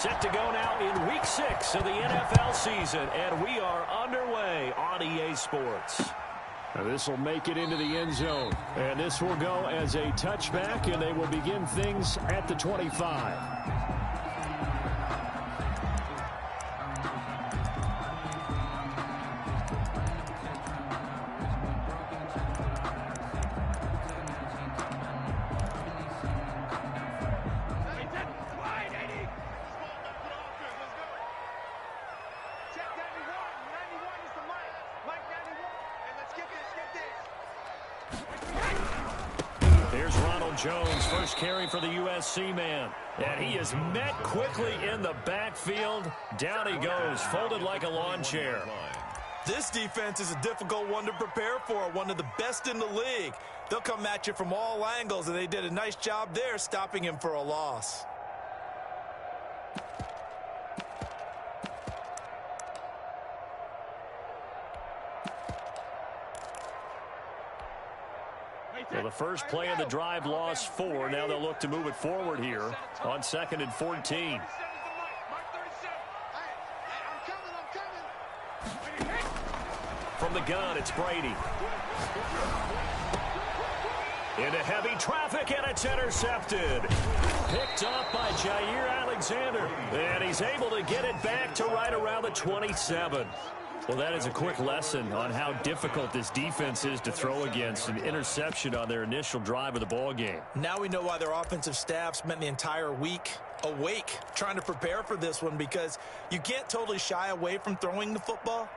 Set to go now in Week 6 of the NFL season, and we are underway on EA Sports. Now this will make it into the end zone, and this will go as a touchback, and they will begin things at the 25. Jones, first carry for the USC man. And he is met quickly in the backfield. Down he goes, folded like a lawn chair. This defense is a difficult one to prepare for, one of the best in the league. They'll come at you from all angles, and they did a nice job there stopping him for a loss. Well, the first play of the drive lost 4. Now they'll look to move it forward here on 2nd and 14. From the gun, it's Brady. Into heavy traffic, and it's intercepted. Picked up by Jair Alexander. And he's able to get it back to right around the 27. Well, that is a quick lesson on how difficult this defense is to throw against. An interception on their initial drive of the ball game. Now we know why their offensive staff spent the entire week awake trying to prepare for this one, because you can't totally shy away from throwing the football.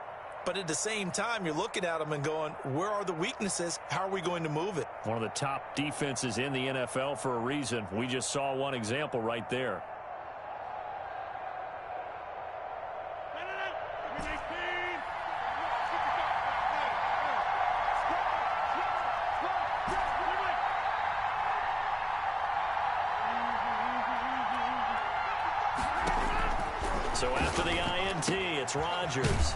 But at the same time, you're looking at them and going, where are the weaknesses? How are we going to move it? One of the top defenses in the NFL for a reason. We just saw one example right there. So after the INT, it's Rodgers.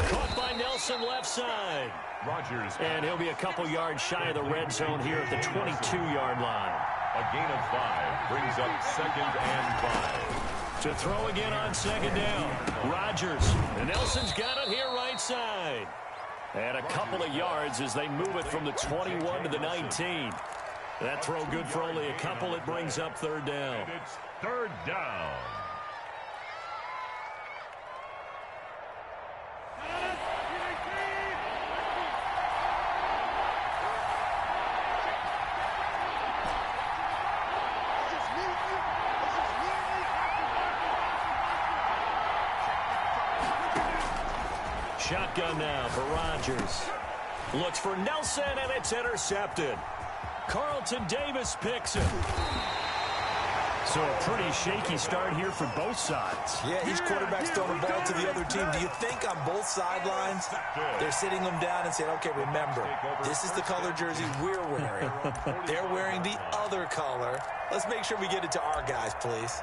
Caught by Nelson left side. Rodgers. And he'll be a couple yards shy of the red zone here at the 22-yard line. A gain of 5 brings up 2nd and 5. To throw again on 2nd down. Rodgers. And Nelson's got it here right side. And a couple of yards as they move it from the 21 to the 19. That throw good for only a couple. It brings up 3rd down. And it's 3rd down. Shotgun now for Rodgers. Looks for Nelson, and it's intercepted. Carlton Davis picks it. So a pretty shaky start here for both sides. Yeah, each quarterback's throwing the ball to the other team. Do you think on both sidelines they're sitting them down and saying, okay, remember, this is the color jersey we're wearing. They're wearing the other color. Let's make sure we get it to our guys, please.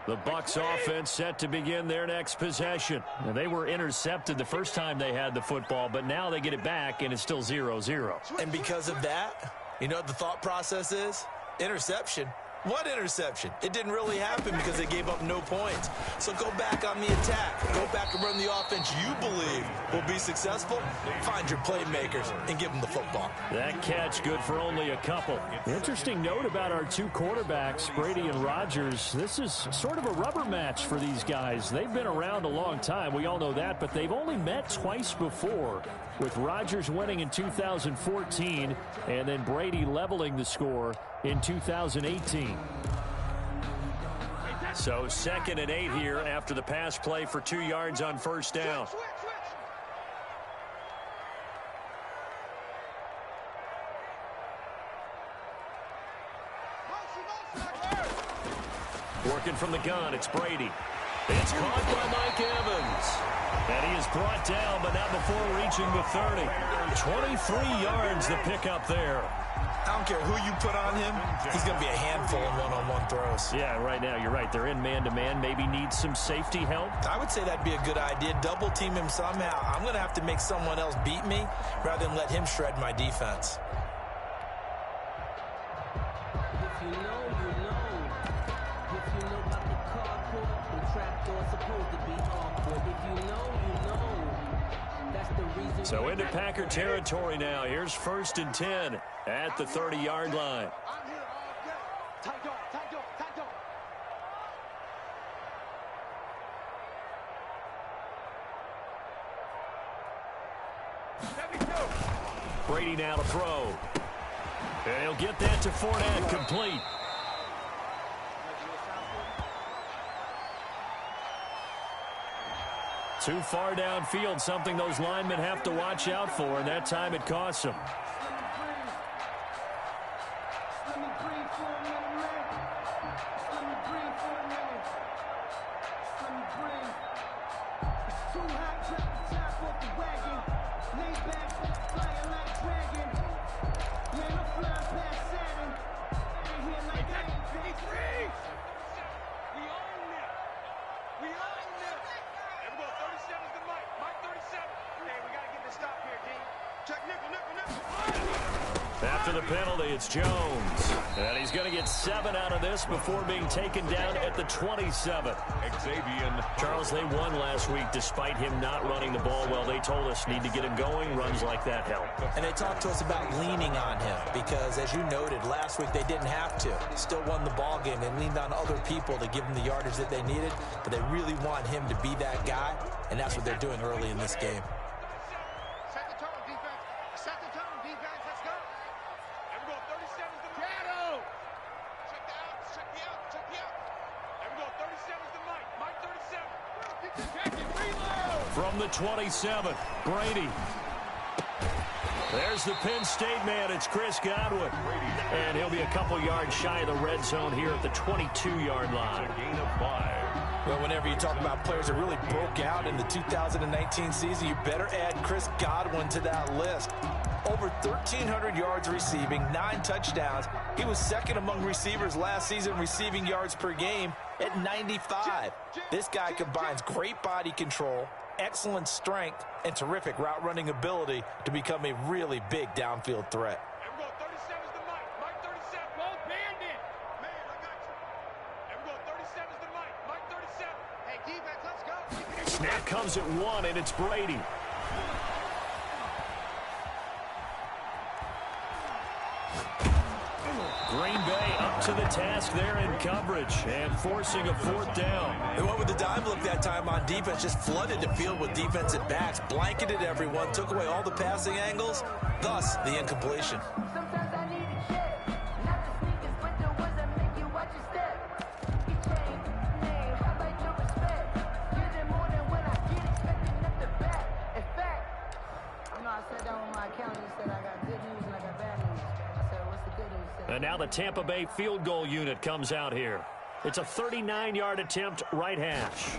The Bucs offense set to begin their next possession. Now, they were intercepted the first time they had the football, but now they get it back, and it's still 0-0. And because of that, you know what the thought process is? Interception. What interception? It didn't really happen because they gave up no points. So go back on the attack. Go back and run the offense you believe will be successful. Find your playmakers and give them the football. That catch good for only a couple. Interesting note about our two quarterbacks, Brady and Rodgers. This is sort of a rubber match for these guys. They've been around a long time. We all know that, but they've only met twice before, with Rodgers winning in 2014 and then Brady leveling the score in 2018. So 2nd and 8 here after the pass play for 2 yards on 1st down. Working from the gun, it's Brady. It's caught by Mike Evans. And he is brought down, but not before reaching the 30. 23 yards the pickup there. I don't care who you put on him. He's going to be a handful in one-on-one throws. Yeah, right now, you're right. They're in man-to-man. Maybe need some safety help. I would say that'd be a good idea. Double team him somehow. I'm going to have to make someone else beat me rather than let him shred my defense. So into Packer territory now. Here's 1st and 10 at the 30-yard line. Brady now to throw. And he'll get that to Fournette, complete. Too far downfield, something those linemen have to watch out for, and that time it costs them. After the penalty, it's Jones. And he's going to get 7 out of this before being taken down at the 27. Charles, they won last week despite him not running the ball well. They told us need to get him going. Runs like that help. And they talked to us about leaning on him because, as you noted, last week they didn't have to. Still won the ball game. They leaned on other people to give them the yardage that they needed, but they really want him to be that guy, and that's what they're doing early in this game. From the 27, Brady. There's the Penn State man. It's Chris Godwin. And he'll be a couple yards shy of the red zone here at the 22-yard line. Gain of 5. Well, whenever you talk about players that really broke out in the 2019 season, you better add Chris Godwin to that list. Over 1,300 yards receiving, 9 touchdowns. He was second among receivers last season receiving yards per game at 95. This guy combines great body control, excellent strength, and terrific route running ability to become a really big downfield threat. Snap comes at 1, and it's Brady. Green Bay up to the task there in coverage and forcing a 4th down. They went with the dime look that time on defense, just flooded the field with defensive backs, blanketed everyone, took away all the passing angles, thus the incompletion. And now the Tampa Bay field goal unit comes out here. It's a 39-yard attempt, right hash.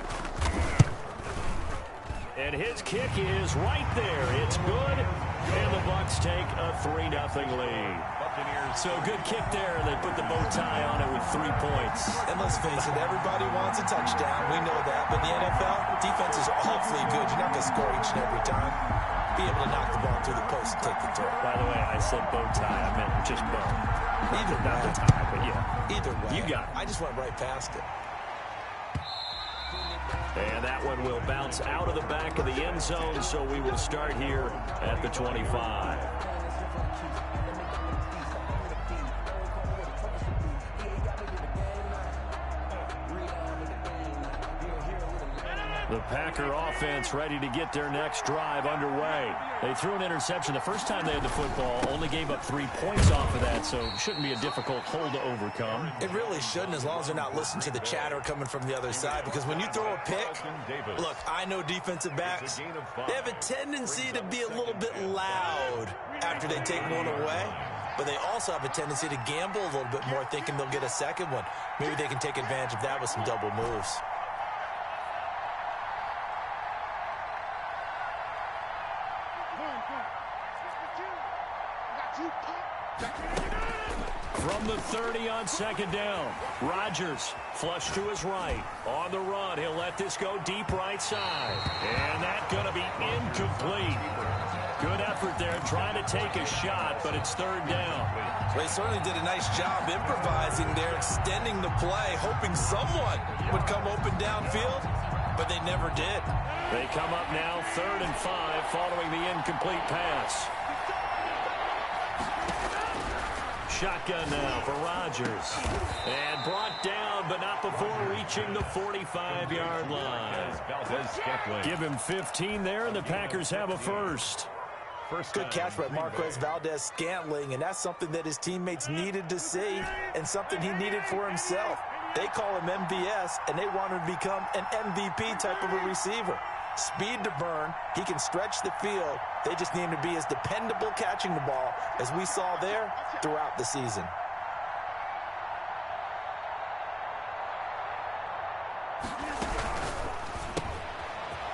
And his kick is right there. It's good. And the Bucs take a 3-0 lead. So good kick there. They put the bow tie on it with 3 points. And let's face it, everybody wants a touchdown. We know that. But the NFL, defense is awfully good. You're not going to score each and every time. Be able to knock the ball through the post and take the throw. By the way, I said bow tie. I meant just bow. Either not way. the tie, but yeah. Either way. You got it. I just went right past it. And that one will bounce out of the back of the end zone, so we will start here at the 25. The Packer offense ready to get their next drive underway. They threw an interception the first time they had the football, only gave up 3 points off of that, so it shouldn't be a difficult hole to overcome. It really shouldn't, as long as they're not listening to the chatter coming from the other side, because when you throw a pick, look, I know defensive backs, they have a tendency to be a little bit loud after they take one away, but they also have a tendency to gamble a little bit more, thinking they'll get a second one. Maybe they can take advantage of that with some double moves. From the 30 on 2nd down, Rodgers flush to his right. On the run, he'll let this go deep right side. And that's going to be incomplete. Good effort there, trying to take a shot, but it's 3rd down. Well, he certainly did a nice job improvising there, extending the play, hoping someone would come open downfield. but they never did. They come up now 3rd and 5 following the incomplete pass. Shotgun now for Rodgers. And brought down, but not before reaching the 45-yard line. Give him 15 there, and the Packers have a first. Good catch by Marquez Valdez-Scantling, and that's something that his teammates needed to see and something he needed for himself. They call him MVS, and they want him to become an MVP type of a receiver. Speed to burn. He can stretch the field. They just need him to be as dependable catching the ball as we saw there throughout the season.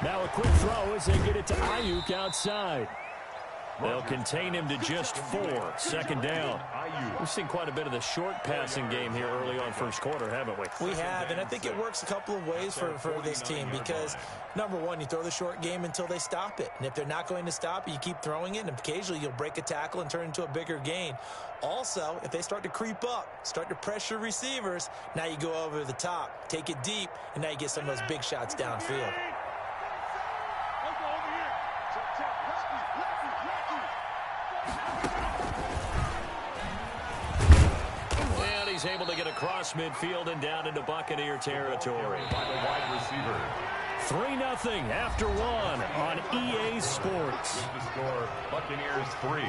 Now a quick throw as they get it to Ayuk outside. They'll contain him to just 4. 2nd down. We've seen quite a bit of the short passing game here early on first quarter, haven't we? We have, and I think it works a couple of ways for this team because, number one, you throw the short game until they stop it. And if they're not going to stop it, you keep throwing it, and occasionally you'll break a tackle and turn it into a bigger gain. Also, if they start to creep up, start to pressure receivers, now you go over the top, take it deep, and now you get some of those big shots downfield. He's able to get across midfield and down into Buccaneer territory. By the wide receiver. 3-0 after 1 on EA Sports. With the score, Buccaneers 3,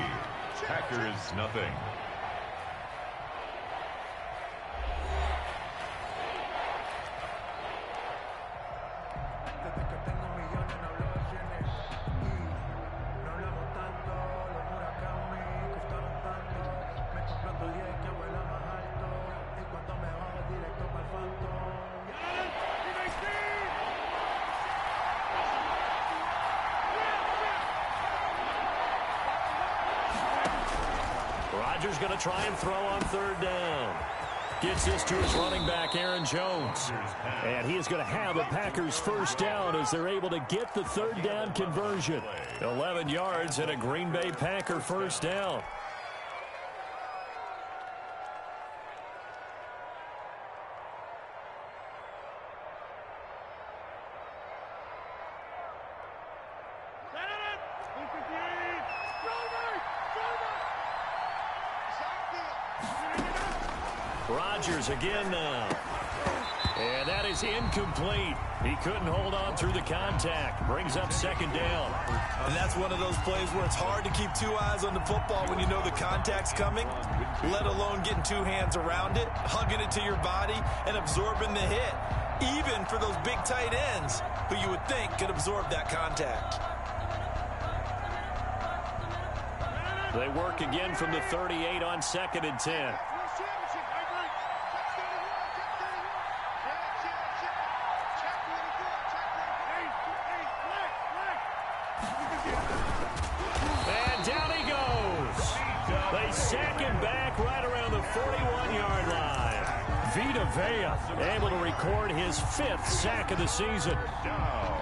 Packers 0. Rodgers going to try and throw on 3rd down. Gets this to his running back, Aaron Jones. And he is going to have a Packers first down as they're able to get the 3rd down conversion. 11 yards and a Green Bay Packer first down. Rodgers again now. And that is incomplete. He couldn't hold on through the contact. Brings up 2nd down. And that's one of those plays where it's hard to keep 2 eyes on the football when you know the contact's coming, let alone getting 2 hands around it, hugging it to your body, and absorbing the hit, even for those big tight ends who you would think could absorb that contact. They work again from the 38 on 2nd and 10. And down he goes. They sack him back right around the 41-yard line. Vita Vea able to record his 5th sack of the season. Down.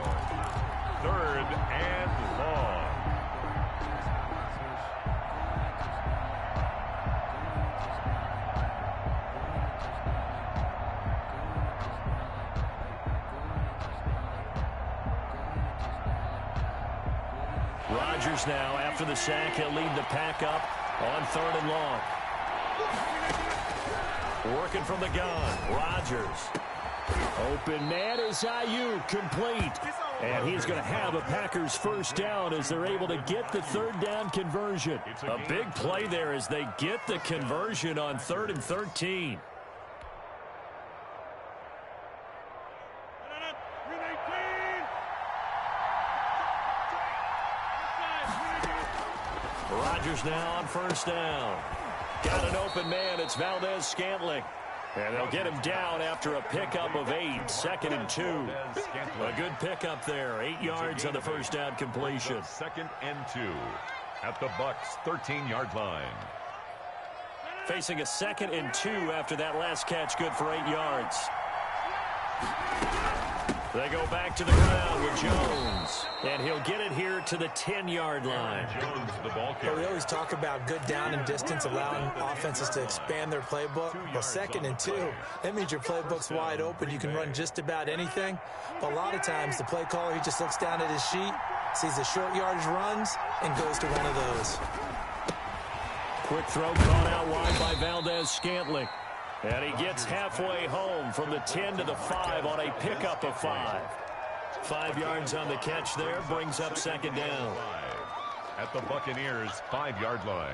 3rd and long. Rodgers now, after the sack, he'll lead the pack up on 3rd and long. Working from the gun, Rodgers. Open man is Ayuk, complete. And he's going to have a Packers first down as they're able to get the 3rd down conversion. A big play there as they get the conversion on 3rd and 13. Rodgers now on 1st down. Got an open man. It's Valdez-Scantling. And they'll get him down after a pickup of 8. 2nd and 2. A good pickup there. 8 yards on the first down completion. 2nd and 2 at the Bucs' 13-yard line. Facing a 2nd and 2 after that last catch. Good for 8 yards. They go back to the ground with Jones. And he'll get it here to the 10-yard line. Jones, the ball Well, we carrier. always talk about good down and distance, allowing offenses to expand their playbook. Well, 2nd and 2, that means your playbook's wide open. You can run just about anything. But a lot of times, the play caller, he just looks down at his sheet, sees the short yardage runs, and goes to one of those. Quick throw caught out wide by Valdez-Scantling. And he gets halfway home from the 10 to the 5 on a pickup of 5. 5 yards on the catch there, brings up 2nd down. At the Buccaneers' 5-yard line.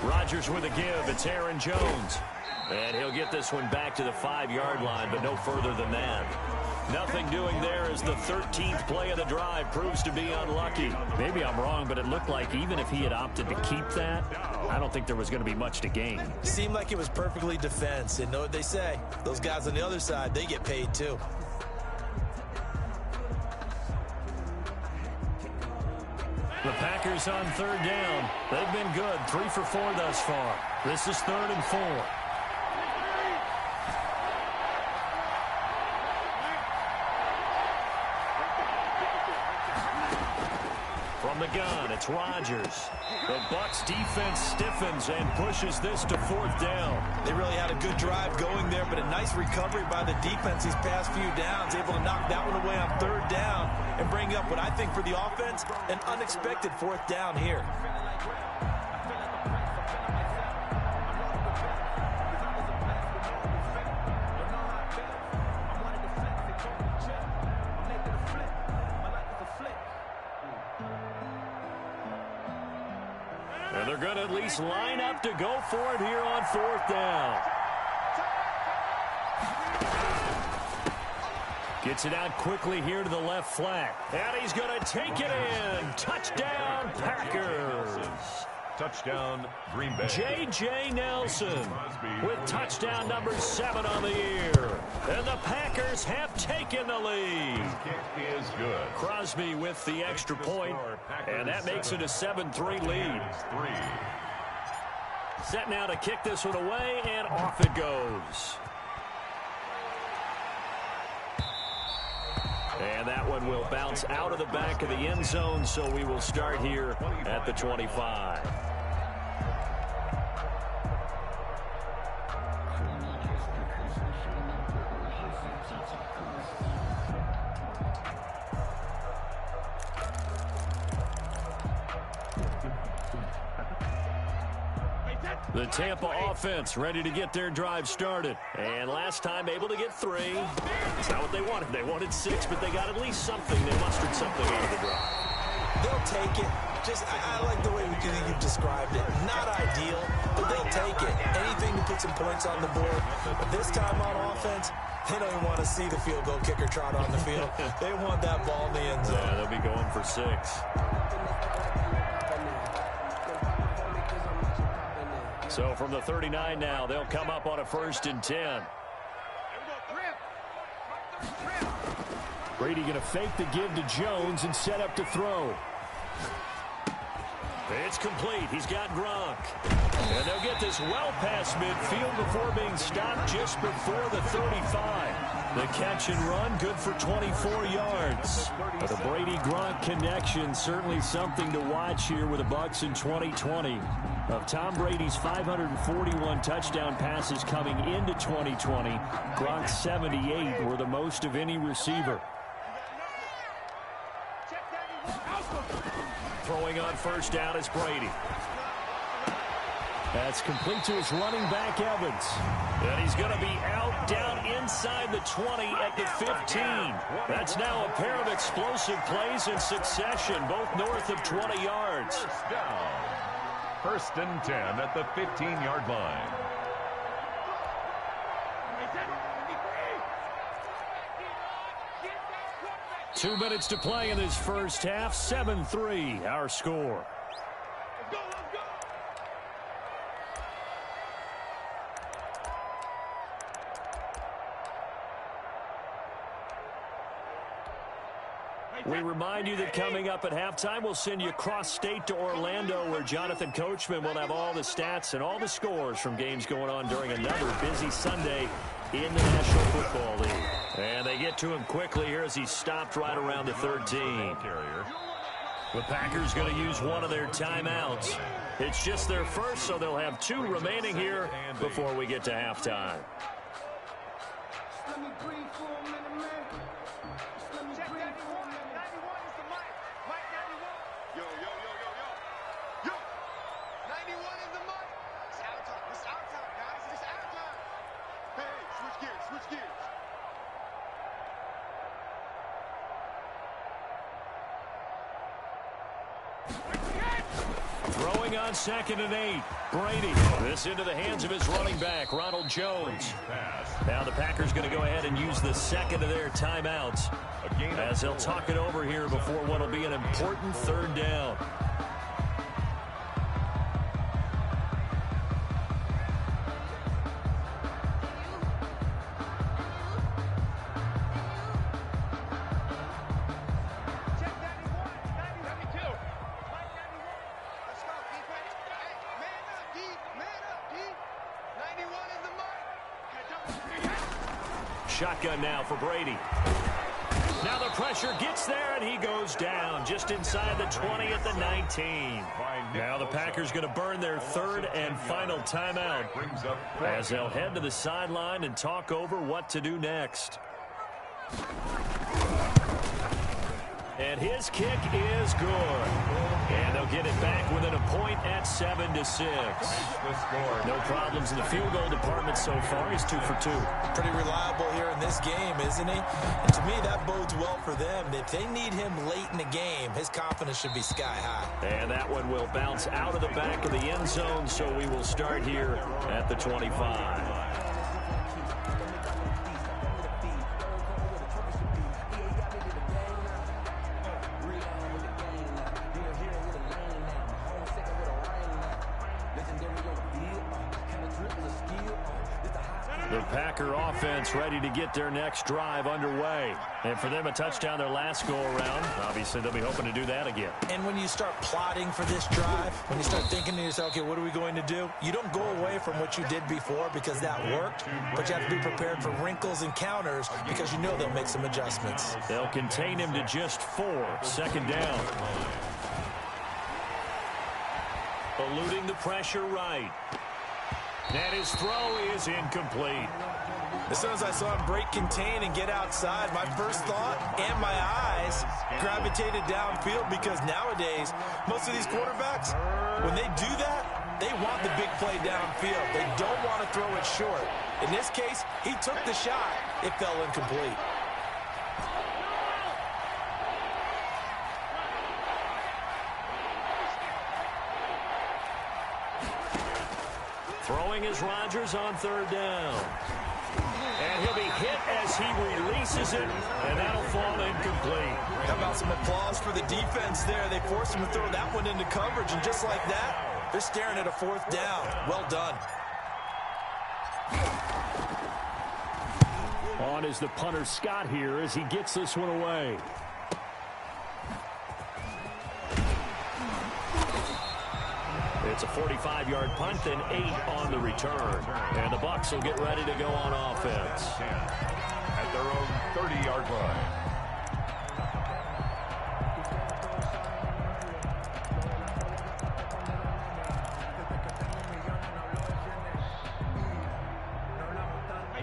Rodgers with a give. It's Aaron Jones. And he'll get this one back to the 5-yard line, but no further than that. Nothing doing there as the 13th play of the drive proves to be unlucky. Maybe I'm wrong, but it looked like even if he had opted to keep that, I don't think there was going to be much to gain. Seemed like it was perfectly defense. And know what they say? Those guys on the other side, they get paid too. The Packers on 3rd down. They've been good, 3 for 4 thus far. This is 3rd and 4. From the gun, it's Rodgers. The Bucs defense stiffens and pushes this to 4th down. They really had a good drive going there, but a nice recovery by the defense these past few downs, able to knock that one away on 3rd down and bring up what I think for the offense, an unexpected 4th down here. And they're going to at least line up to go for it here on 4th down. Gets it out quickly here to the left flat. And he's going to take it in. Touchdown, Packers. Touchdown, Green Bay. J.J. Nelson with touchdown number 7 on the year. And the Packers have taken the lead. Kick is good. Crosby with the extra point, and that makes it a 7-3 lead. 3. Set now to kick this one away, and off it goes. And that one will bounce out of the back of the end zone, so we will start here at the 25. The Tampa offense ready to get their drive started. And last time able to get 3. That's not what they wanted. They wanted 6, but they got at least something. They mustered something out of the drive. They'll take it. I like the way you've described it. Not ideal, but they'll take it. Anything to put some points on the board. But this time on offense, they don't even want to see the field goal kicker trot on the field. They want that ball in the end zone. Yeah, they'll be going for 6. So from the 39 now, they'll come up on a 1st and 10. Brady going to fake the give to Jones and set up to throw. It's complete. He's got Gronk. And they'll get this well past midfield before being stopped just before the 35. The catch and run, good for 24 yards. But the Brady-Gronk connection, certainly something to watch here with the Bucs in 2020. Of Tom Brady's 541 touchdown passes coming into 2020, Gronk's 78 were the most of any receiver. Throwing on 1st down is Brady. That's complete to his running back, Evans. And he's going to be out down inside the 20 at the 15. That's now a pair of explosive plays in succession, both north of 20 yards. 1st down. 1st and 10 at the 15-yard line. Two minutes to play in this first half. 7-3, our score. We remind you that coming up at halftime, we'll send you cross-state to Orlando, where Jonathan Coachman will have all the stats and all the scores from games going on during another busy Sunday in the National Football League. And they get to him quickly here as he's stopped right around the 13. The Packers going to use one of their timeouts. It's just their first, so they'll have 2 remaining here before we get to halftime. Throwing on 2nd and 8. Brady. This into the hands of his running back, Ronald Jones. Now the Packers going to go ahead and use the second of their timeouts as they'll talk it over here before what will be an important 3rd down. Shotgun now for Brady. Now the pressure gets there, and he goes down just inside the 20 at the 19. Now the Packers going to burn their 3rd and final timeout as they'll head to the sideline and talk over what to do next. And his kick is good. And they'll get it back within a point at 7-6. No problems in the field goal department so far. He's 2 for 2. Pretty reliable here in this game, isn't he? And to me, that bodes well for them. If they need him late in the game, his confidence should be sky high. And that one will bounce out of the back of the end zone, so we will start here at the 25. The Packer offense ready to get their next drive underway. And for them, a touchdown their last go-around. Obviously, they'll be hoping to do that again. And when you start plotting for this drive, when you start thinking to yourself, okay, what are we going to do? You don't go away from what you did before because that worked, but you have to be prepared for wrinkles and counters because you know they'll make some adjustments. They'll contain him to just 4. 2nd down. Eluding the pressure right. And his throw is incomplete. As soon as I saw him break contain and get outside, my first thought and my eyes gravitated downfield because nowadays, most of these quarterbacks, when they do that, they want the big play downfield. They don't want to throw it short. In this case, he took the shot. It fell incomplete. Throwing is Rodgers on 3rd down. And he'll be hit as he releases it, and that'll fall incomplete. How about some applause for the defense there? They forced him to throw that one into coverage, and just like that, they're staring at a 4th down. Well done. On is the punter Scott here as he gets this one away. It's a 45-yard punt and 8 on the return. And the Bucs will get ready to go on offense. At their own 30-yard line.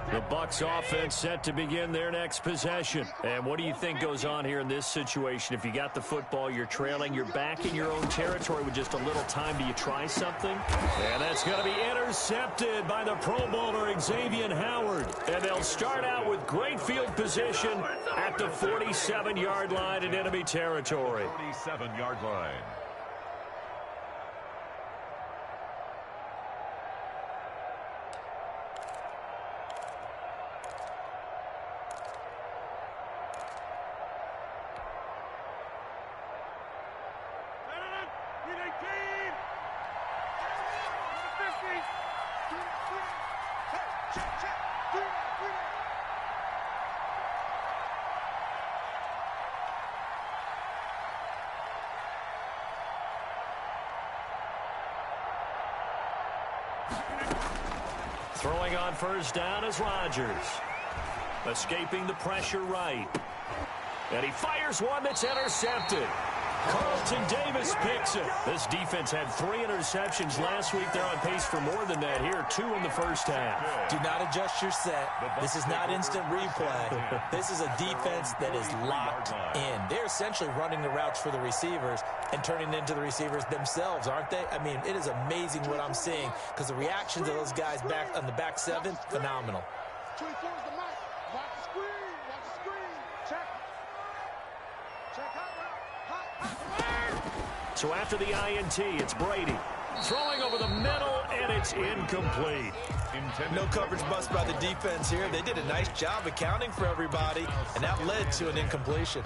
The Bucs offense set to begin their next possession. And what do you think goes on here in this situation? If you got the football, you're trailing, you're back in your own territory with just a little time. Do you try something? And that's going to be intercepted by the Pro Bowler Xavier Howard. And they'll start out with great field position at the 47-yard line in enemy territory. 47-yard line. Throwing on first down is Rodgers. Escaping the pressure right. And he fires one that's intercepted. Carlton Davis picks it. This defense had 3 interceptions last week. They're on pace for more than that here. 2 in the first half. Do not adjust your set. This is not instant replay. This is a defense that is locked in. They're essentially running the routes for the receivers and turning into the receivers themselves, aren't they? I mean, it is amazing what I'm seeing because the reactions of those guys back on the back 7, phenomenal. So after the INT, it's Brady. Throwing over the middle, and it's incomplete. No coverage bust by the defense here. They did a nice job accounting for everybody, and that led to an incompletion.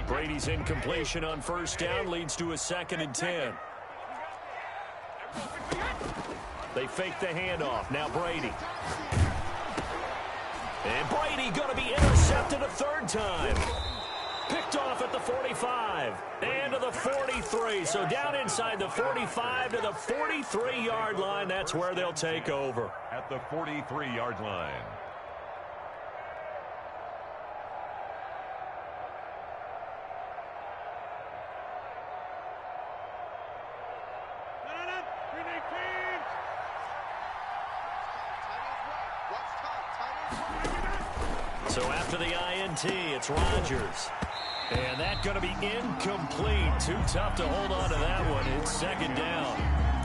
Brady's incompletion on first down leads to a 2nd and 10. They fake the handoff. Now Brady. And Brady going to be intercepted a 3rd time. Picked off at the 45 and to the 43. So down inside the 45 to the 43-yard line. That's where they'll take over. At the 43-yard line. So after the INT, it's Rodgers. And that's going to be incomplete. Too tough to hold on to that one. It's 2nd down.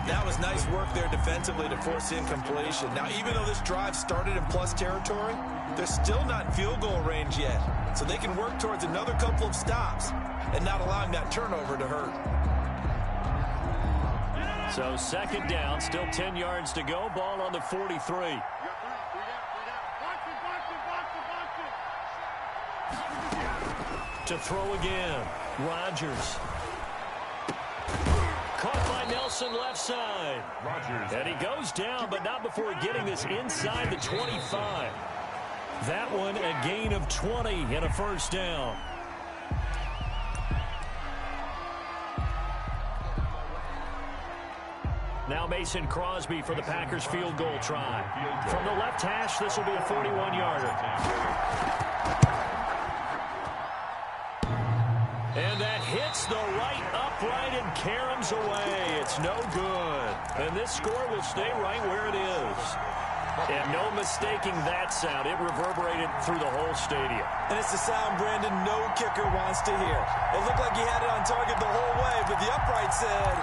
That was nice work there defensively to force incompletion. Now, even though this drive started in plus territory, they're still not in field goal range yet. So they can work towards another couple of stops and not allowing that turnover to hurt. So 2nd down, still 10 yards to go. Ball on the 43. To throw again. Rodgers. Caught by Nelson left side. Rodgers. And he goes down, but not before getting this inside the 25. That one a gain of 20 and a 1st down. Now Mason Crosby for the Packers field goal try. From the left hash, this will be a 41-yarder. And that hits the right upright and caroms away. It's no good. And this score will stay right where it is. And no mistaking that sound. It reverberated through the whole stadium. And it's the sound, Brandon, no kicker wants to hear. It looked like he had it on target the whole way, but the upright said,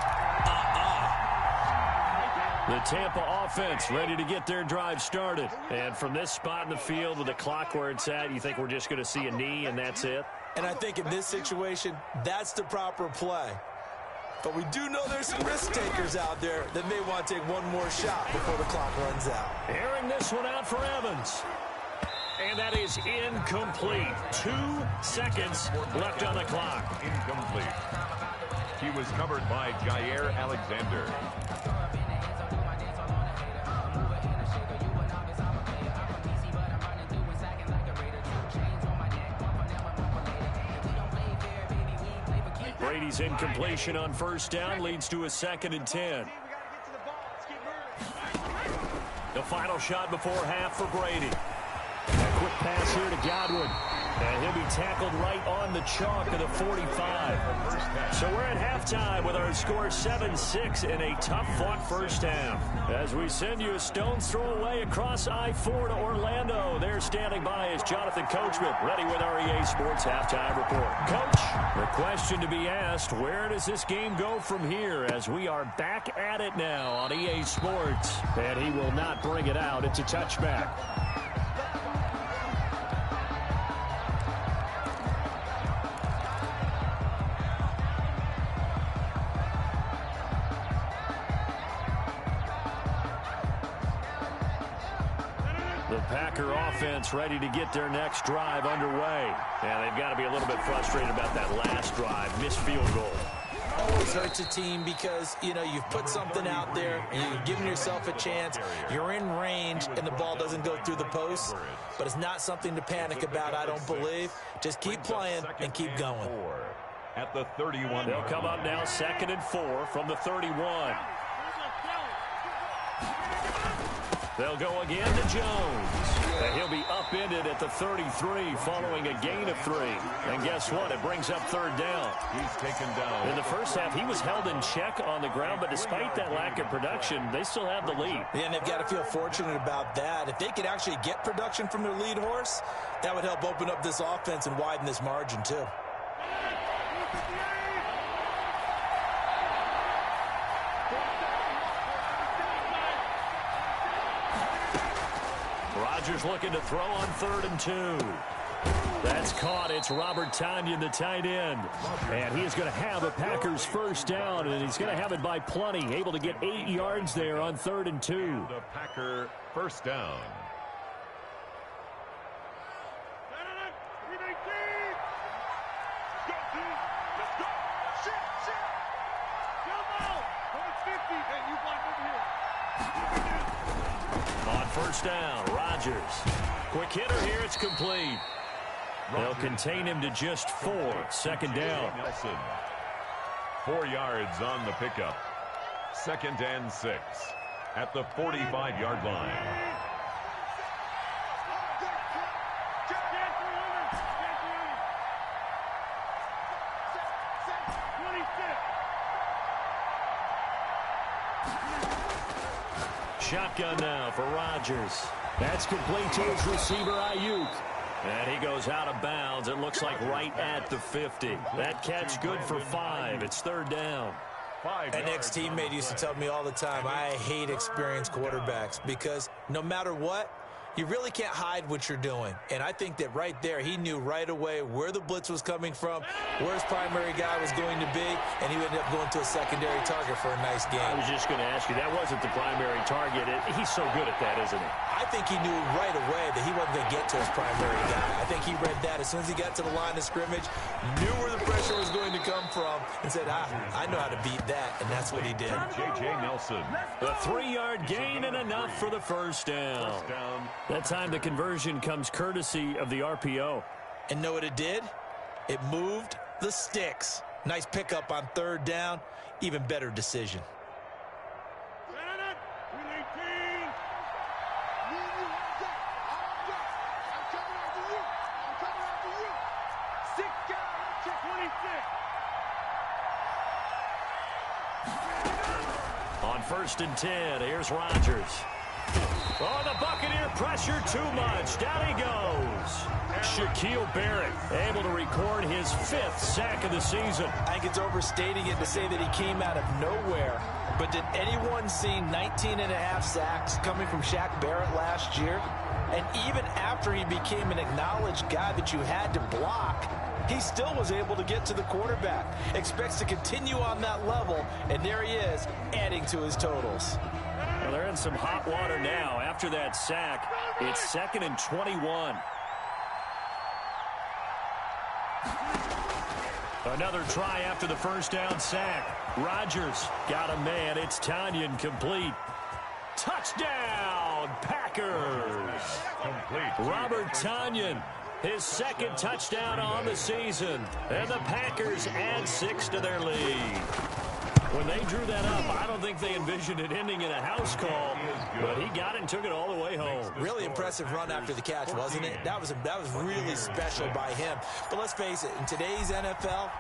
The Tampa offense ready to get their drive started. And from this spot in the field with the clock where it's at, you think we're just going to see a knee and that's it? And I think in this situation, that's the proper play. But we do know there's some risk takers out there that may want to take one more shot before the clock runs out. Airing this one out for Evans. And that is incomplete. 2 seconds left on the clock. Incomplete. He was covered by Jair Alexander. Brady's incompletion on first down leads to a 2nd and 10. The final shot before half for Brady. A quick pass here to Godwin. And he'll be tackled right on the chalk of the 45. So we're at halftime with our score 7-6 in a tough-fought first half. As we send you a stone's throw away across I-4 to Orlando. There standing by is Jonathan Coachman, ready with our EA Sports Halftime Report. Coach, the question to be asked, where does this game go from here as we are back at it now on EA Sports? And he will not bring it out. It's a touchback. Packer offense ready to get their next drive underway. And they've got to be a little bit frustrated about that last drive. Missed field goal. Always hurts a team because, you know, you've put something out there, you've given yourself a chance, you're in range, and the ball doesn't go through the post. But it's not something to panic about, I don't believe. Just keep playing and keep going. at the 31. They'll come up now 2nd and 4 from the 31. They'll go again to Jones. And he'll be upended at the 33 following a gain of 3. And guess what? It brings up 3rd down. He's taken down. In the first half, he was held in check on the ground, but despite that lack of production, they still have the lead. Yeah, and they've got to feel fortunate about that. If they could actually get production from their lead horse, that would help open up this offense and widen this margin too. Rodgers looking to throw on 3rd and 2. That's caught. It's Robert Tonyan, the tight end. And he is going to have a Packers first down, and he's going to have it by plenty. Able to get 8 yards there on 3rd and 2. The Packer first down. On first down, Rodgers. Quick hitter here, it's complete. They'll contain him to just 4. 2nd down. Nelson. 4 yards on the pickup. 2nd and 6 at the 45-yard line. Shotgun now for Rodgers. That's complete to his receiver, Ayuk. And he goes out of bounds. It looks like right at the 50. That catch good for 5. It's 3rd down. An ex-teammate used to tell me all the time, I hate experienced quarterbacks because no matter what, you really can't hide what you're doing. And I think that right there, he knew right away where the blitz was coming from, where his primary guy was going to be, and he ended up going to a secondary target for a nice game. I was just going to ask you, that wasn't the primary target. He's so good at that, isn't he? I think he knew right away that he wasn't going to get to his primary guy. I think he read that as soon as he got to the line of scrimmage, knew where the pressure was going to come from, and said, I know how to beat that, and that's what he did. J.J. Nelson. The 3-yard gain and enough for the first down. That time the conversion comes courtesy of the RPO. And know what it did? It moved the sticks. Nice pickup on 3rd down. Even better decision. On 1st and 10, here's Rodgers. Oh, the Buccaneer pressure too much. Down he goes. Shaquille Barrett able to record his 5th sack of the season. I think it's overstating it to say that he came out of nowhere. But did anyone see 19 and a half sacks coming from Shaq Barrett last year? And even after he became an acknowledged guy that you had to block, he still was able to get to the quarterback. Expects to continue on that level, and there he is, adding to his totals. Well, they're in some hot water now. After that sack, it's 2nd and 21. Another try after the first down sack. Rodgers got a man. It's Tonyan complete. Touchdown, Packers. Complete. Robert Tonyan, his 2nd touchdown on the season. And the Packers add 6 to their lead. When they drew that up, I don't think they envisioned it ending in a house call, but he got it and took it all the way home. Really impressive run after the catch, wasn't it? That was really special by him. But let's face it, in today's NFL,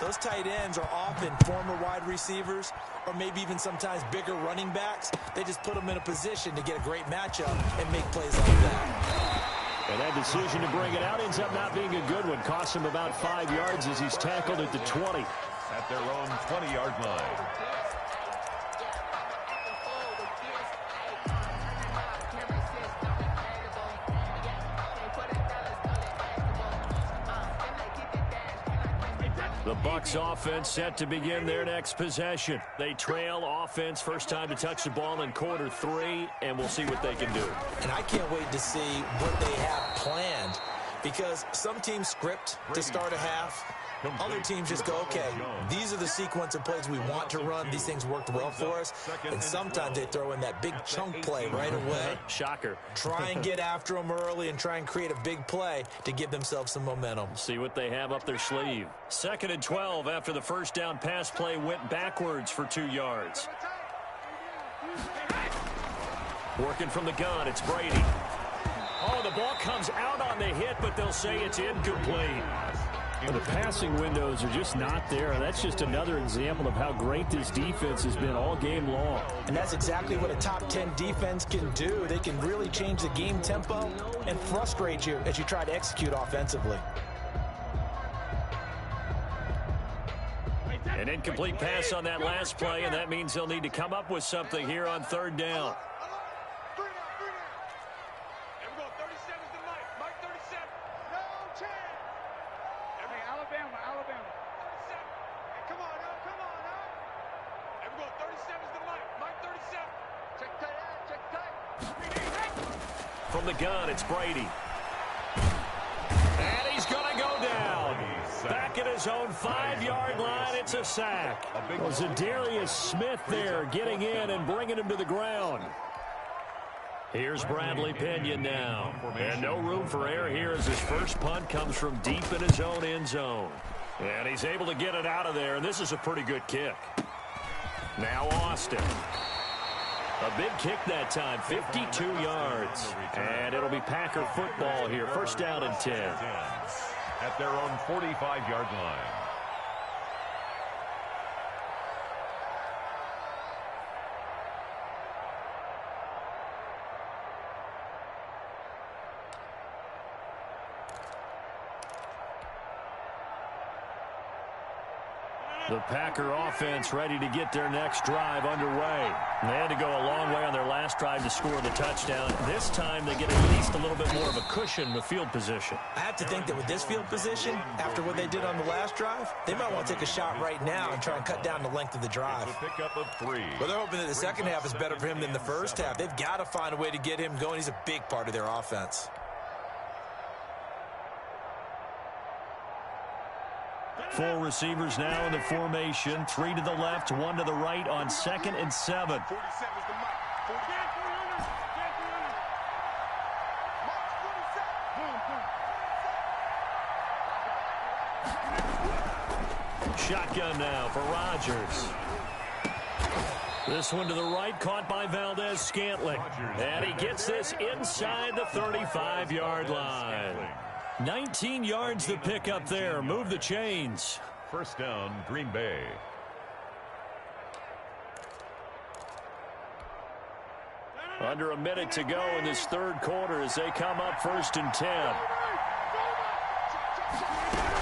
those tight ends are often former wide receivers or maybe even sometimes bigger running backs. They just put them in a position to get a great matchup and make plays like that. And that decision to bring it out ends up not being a good one. Costs him about 5 yards as he's tackled at the 20. At their own 20-yard line. The Bucs offense set to begin their next possession. They trail offense, first time to touch the ball in quarter 3, and we'll see what they can do. And I can't wait to see what they have planned. Because some teams script to start a half. Other teams just go, okay, these are the sequence of plays we want to run. These things worked well for us. And sometimes they throw in that big chunk play right away. Shocker. Try and get after them early and try and create a big play to give themselves some momentum. See what they have up their sleeve. 2nd and 12 after the first down pass play went backwards for 2 yards. Working from the gun, it's Brady. Oh, the ball comes out on the hit, but they'll say it's incomplete. Well, the passing windows are just not there. That's just another example of how great this defense has been all game long. And that's exactly what a top 10 defense can do. They can really change the game tempo and frustrate you as you try to execute offensively. An incomplete pass on that last play, and that means they'll need to come up with something here on 3rd down. From the gun, it's Brady. And he's going to go down. Back at his own 5-yard line, it's a sack. Well, Zadarius Smith there getting in and bringing him to the ground. Here's Bradley Pinion now. And no room for error here as his first punt comes from deep in his own end zone. And he's able to get it out of there, and this is a pretty good kick. Now Austin. A big kick that time, 52 yards. And it'll be Packer football here, 1st down and 10. At their own 45-yard line. The Packer offense ready to get their next drive underway. They had to go a long way on their last drive to score the touchdown. This time they get at least a little bit more of a cushion with field position. I have to think that with this field position, after what they did on the last drive, they might want to take a shot right now and try and cut down the length of the drive. Pick up of 3. But they're hoping that the second half is better for him than the first half. They've got to find a way to get him going. He's a big part of their offense. Four receivers now in the formation. 3 to the left, 1 to the right on 2nd and 7. Shotgun now for Rodgers. This one to the right, caught by Valdez-Scantling. And he gets this inside the 35-yard line. 19 yards to pick up there. Move the chains. 1st down, Green Bay. Under a minute to go in this 3rd quarter as they come up 1st and 10.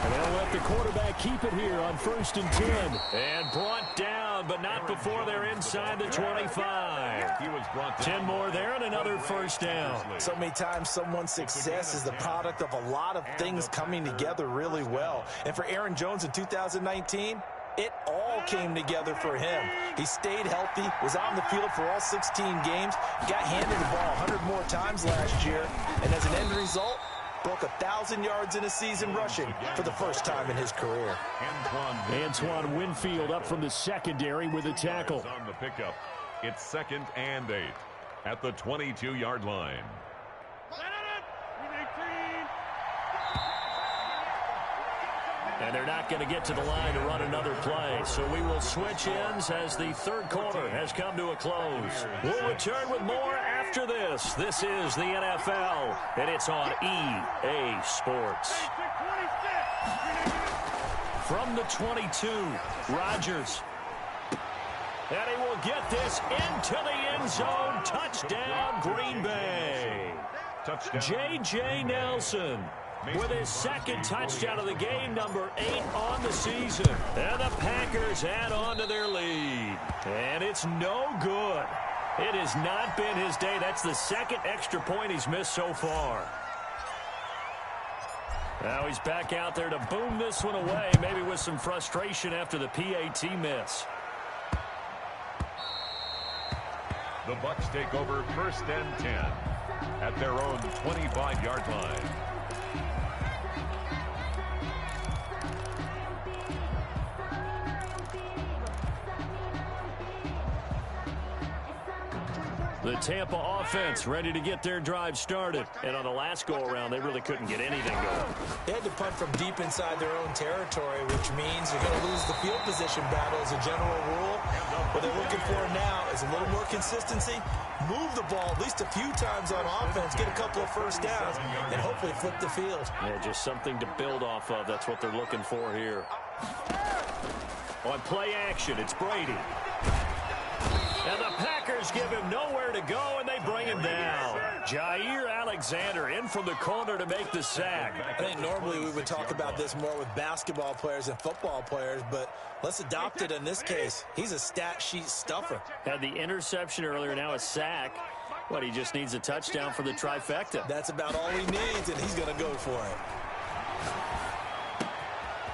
And they'll let the quarterback keep it here on 1st and 10. And brought down, but not before they're inside the 25. He was brought down. 10 more there and another 1st down. So many times someone's success is the product of a lot of things coming together really well. And for Aaron Jones in 2019, it all came together for him. He stayed healthy, was on the field for all 16 games, got handed the ball 100 more times last year, and as an end result, broke 1,000 yards in a season rushing for the first time in his career. Antoine Winfield up from the secondary with a tackle. On the pickup, it's 2nd and 8 at the 22-yard line. And they're not going to get to the line to run another play. So we will switch ends as the 3rd quarter has come to a close. We'll return with more after this. This is the NFL, and it's on EA Sports. From the 22, Rodgers. And he will get this into the end zone. Touchdown, Green Bay. Touchdown. J.J. Nelson with his 2nd touchdown of the game, number 8 on the season. And the Packers add on to their lead. And it's no good. It has not been his day. That's the 2nd extra point he's missed so far. Now he's back out there to boom this one away, maybe with some frustration after the PAT miss. The Bucs take over 1st and 10 at their own 25-yard line. The Tampa offense ready to get their drive started. And on the last go-around, they really couldn't get anything going. They had to punt from deep inside their own territory, which means you're going to lose the field position battle as a general rule. What they're looking for now is a little more consistency, move the ball at least a few times on offense, get a couple of first downs, and hopefully flip the field. Yeah, just something to build off of. That's what they're looking for here. On play action, it's Brady. And the Packers give him nowhere to go, and they bring him down. Jair Alexander in from the corner to make the sack. I think normally we would talk about this more with basketball players and football players, but let's adopt it in this case. He's a stat sheet stuffer. Had the interception earlier, now a sack. What, he just needs a touchdown for the trifecta. That's about all he needs, and he's going to go for it.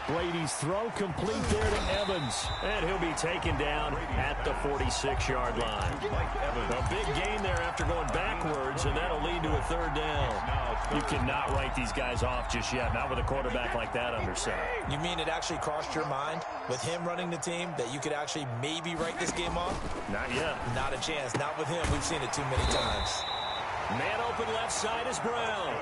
Brady's throw complete there to Evans. And he'll be taken down at the 46-yard line. A big gain there after going backwards, and that'll lead to a third down. You cannot write these guys off just yet, not with a quarterback like that under center. You mean it actually crossed your mind with him running the team that you could actually maybe write this game off? Not yet. Not a chance. Not with him. We've seen it too many times. Man open left side is Brown.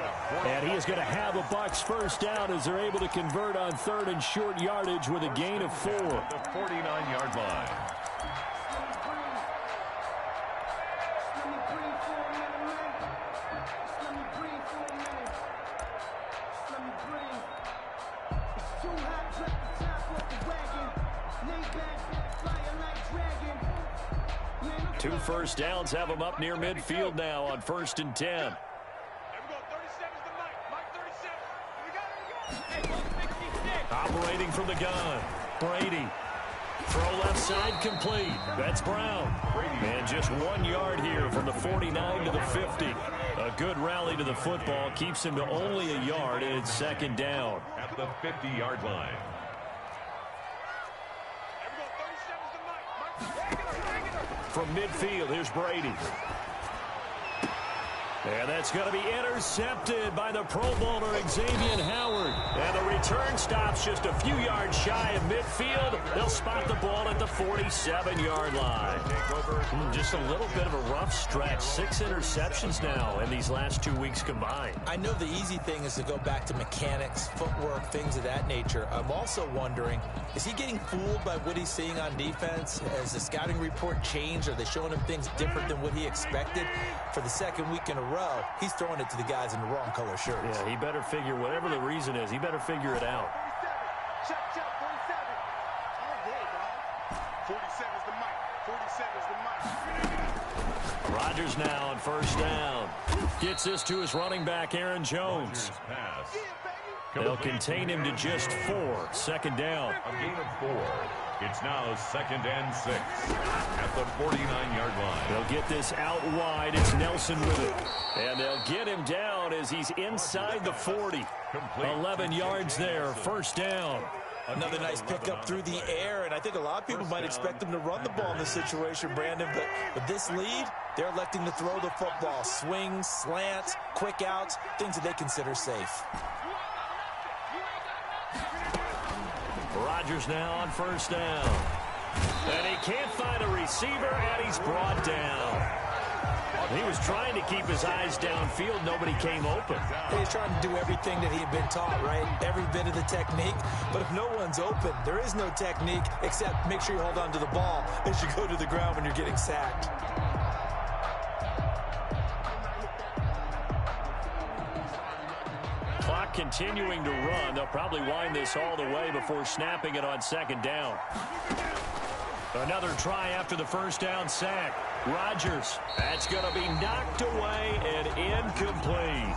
And he is going to have a Bucs first down as they're able to convert on third and short yardage with a gain of 4. The 49-yard line. Two first downs have them up near midfield now on 1st and 10. Operating from the gun, Brady. Throw left side complete. That's Brown. And just 1 yard here from the 49 to the 50. A good rally to the football keeps him to only a yard, and it's 2nd down. At the 50-yard line. From midfield, here's Brady. And that's going to be intercepted by the Pro Bowler Xavier Howard. And the return stops just a few yards shy of midfield. They'll spot the ball at the 47-yard line. Just a little bit of a rough stretch. 6 interceptions now in these last 2 weeks combined. I know the easy thing is to go back to mechanics, footwork, things of that nature. I'm also wondering, is he getting fooled by what he's seeing on defense? Has the scouting report changed? Are they showing him things different than what he expected? For the second week in a row, he's throwing it to the guys in the wrong color shirts. Yeah, he better figure, whatever the reason is, he better figure it out. 47 is the mic. 47 is the mic. Rodgers now on 1st down. Gets this to his running back, Aaron Jones. They'll contain him to just 4. 2nd down. A gain of 4. It's now 2nd and 6 at the 49-yard line. They'll get this out wide. It's Nelson with it. And they'll get him down as he's inside the 40. 11 yards there. 1st down. Another nice pickup through the air, and I think a lot of people might expect them to run the ball in this situation, Brandon, but with this lead, they're electing to throw the football. Swings, slants, quick outs, things that they consider safe. Rodgers now on 1st down. And he can't find a receiver, and he's brought down. He was trying to keep his eyes downfield. Nobody came open. He's trying to do everything that he had been taught, right? Every bit of the technique. But if no one's open, there is no technique except make sure you hold on to the ball as you go to the ground when you're getting sacked. Clock continuing to run. They'll probably wind this all the way before snapping it on 2nd down. Another try after the 1st down sack. Rodgers, that's going to be knocked away and incomplete.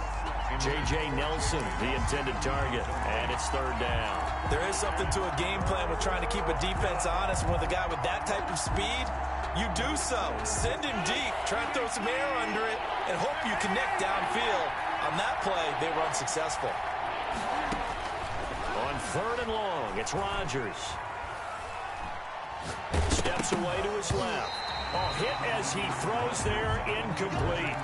J.J. Nelson, the intended target, and it's 3rd down. There is something to a game plan with trying to keep a defense honest. With a guy with that type of speed, you do so. Send him deep, try and throw some air under it, and hope you connect downfield. On that play, they were unsuccessful. On 3rd and long, it's Rodgers. Steps away to his left. Hit as he throws there, incomplete.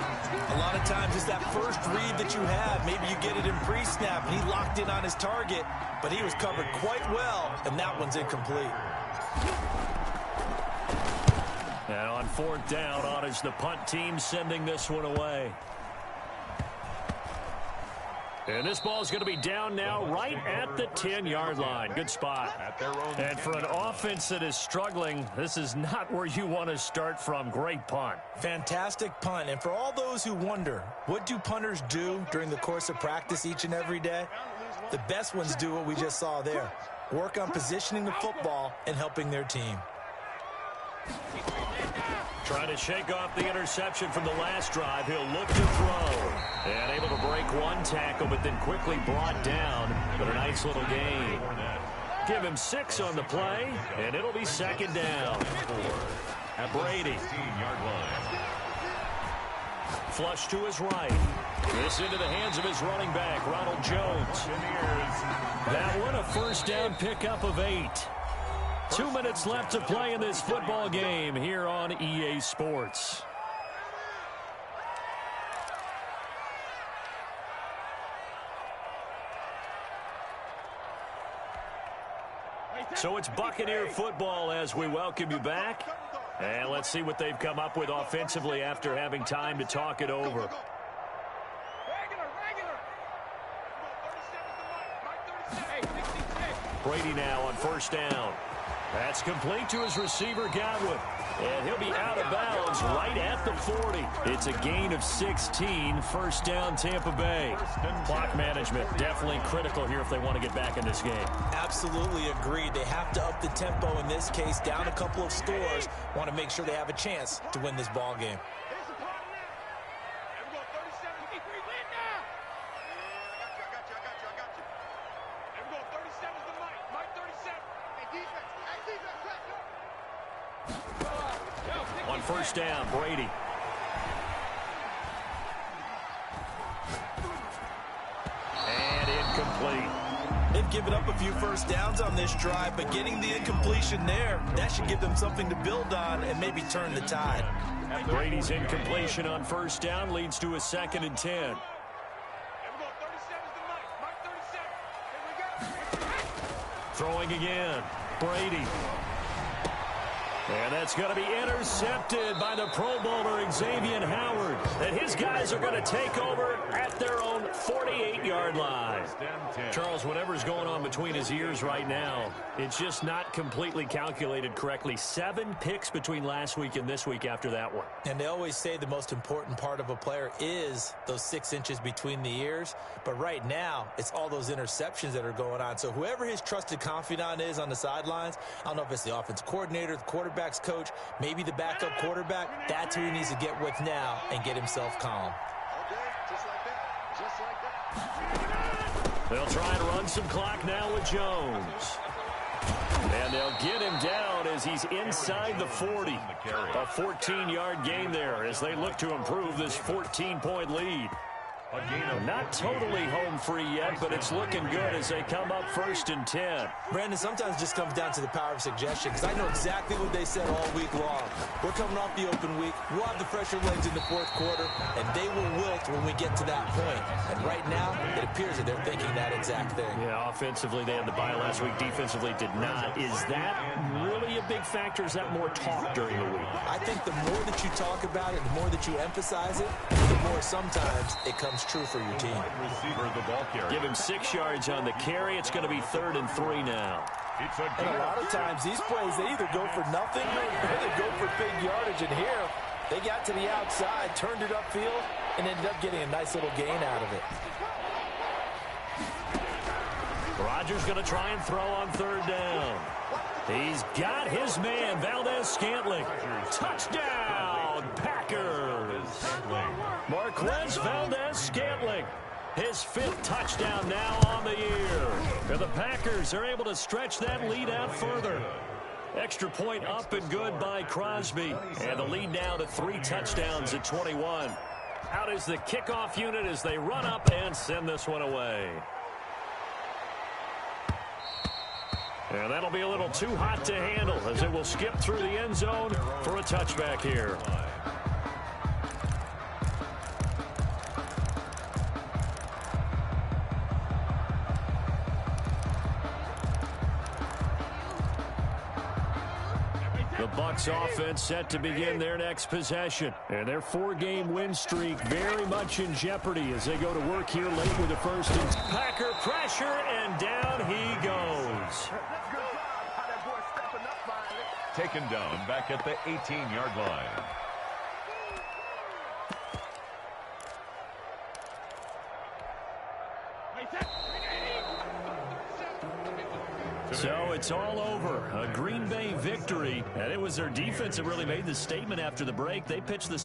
A lot of times it's that first read that you have. Maybe you get it in pre-snap, and he locked in on his target, but he was covered quite well, and that one's incomplete. And on 4th down, on is the punt team sending this one away. And this ball is going to be down now right at the 10-yard line. Good spot. And for an offense that is struggling, this is not where you want to start from. Great punt. Fantastic punt. And for all those who wonder, what do punters do during the course of practice each and every day? The best ones do what we just saw there. Work on positioning the football and helping their team. Trying to shake off the interception from the last drive. He'll look to throw. And able to break one tackle, but then quickly brought down. But a nice little gain. Give him 6 on the play, and it'll be 2nd down. At Brady. Flush to his right. This into the hands of his running back, Ronald Jones. That one, a 1st down pickup of 8. 2 minutes left to play in this football game here on EA Sports. So it's Buccaneer football as we welcome you back. And let's see what they've come up with offensively after having time to talk it over. Brady now on 1st down. That's complete to his receiver, Godwin. And he'll be out of bounds right at the 40. It's a gain of 16, 1st down Tampa Bay. Clock management definitely critical here if they want to get back in this game. Absolutely agreed. They have to up the tempo in this case, down a couple of scores. Want to make sure they have a chance to win this ball game. On 1st down, Brady. And incomplete. They've given up a few 1st downs on this drive, but getting the incompletion there, that should give them something to build on and maybe turn the tide. Brady's incompletion on 1st down leads to a 2nd and 10. Throwing again. Brady. And that's going to be intercepted by the Pro Bowler Xavier Howard. And his guys are going to take over at their own 48-yard line. Charles, whatever's going on between his ears right now, it's just not completely calculated correctly. 7 picks between last week and this week after that one. And they always say the most important part of a player is those 6 inches between the ears. But right now, it's all those interceptions that are going on. So whoever his trusted confidant is on the sidelines, I don't know if it's the offensive coordinator, the quarterback's coach, maybe the backup quarterback, that's who he needs to get with now and get himself calm. They'll try and run some clock now with Jones. And they'll get him down as he's inside the 40. A 14-yard gain there as they look to improve this 14-point lead. Not totally home free yet, but it's looking good as they come up 1st and 10. Brandon, sometimes it just comes down to the power of suggestion, because I know exactly what they said all week long. We're coming off the open week. We'll have the fresher legs in the 4th quarter, and they will wilt when we get to that point. And right now, it appears that they're thinking that exact thing. Yeah, offensively, they had the bye last week. Defensively, did not. Is that really a big factor? Is that more talk during the week? I think the more that you talk about it, the more that you emphasize it, the more sometimes it comes true for your team. Give him 6 yards on the carry. It's going to be 3rd and 3 now. And a lot of times these plays, they either go for nothing or they go for big yardage. And here, they got to the outside, turned it upfield, and ended up getting a nice little gain out of it. Rodgers going to try and throw on 3rd down. He's got his man, Valdez-Scantling. Touchdown, Packers. Marquez Valdez-Scantling. His 5th touchdown now on the year. And the Packers are able to stretch that lead out further. Extra point up and good by Crosby. And the lead now to 3 touchdowns at 21. Out is the kickoff unit as they run up and send this one away. And that'll be a little too hot to handle as it will skip through the end zone for a touchback here. The Bucs offense set to begin their next possession. And their 4-game win streak very much in jeopardy as they go to work here late with the first. Packer pressure, and down he goes. Taken down back at the 18-yard line. So it's all over. A Green Bay victory. And it was their defense that really made the statement after the break. They pitched the